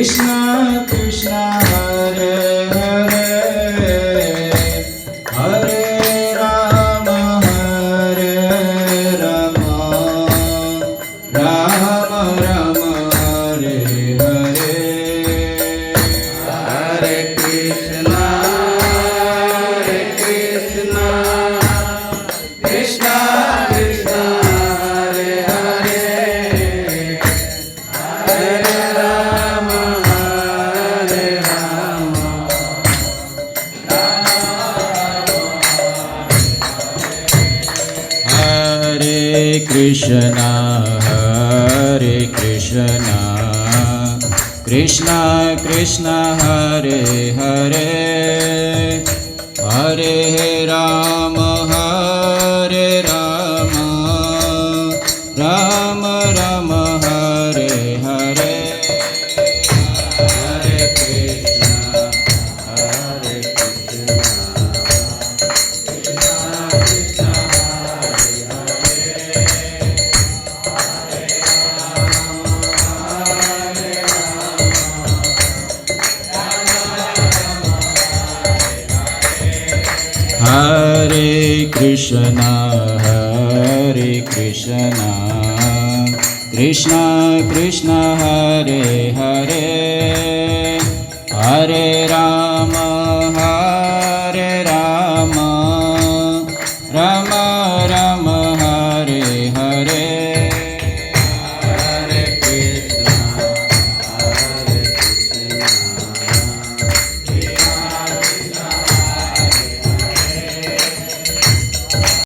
Krishna Krishna Hare Hare Hare Rama Hare Rama Rama Rama Hare Hare Hare Krishna Krishna Krishna Hare Hare Hare Rama Hare Rama Hare Krishna Krishna Krishna Hare Hare Hare Rama Rama Rama Hare Hare Hare Krishna Hare Krishna Krishna Krishna Hare Hare Hare Rama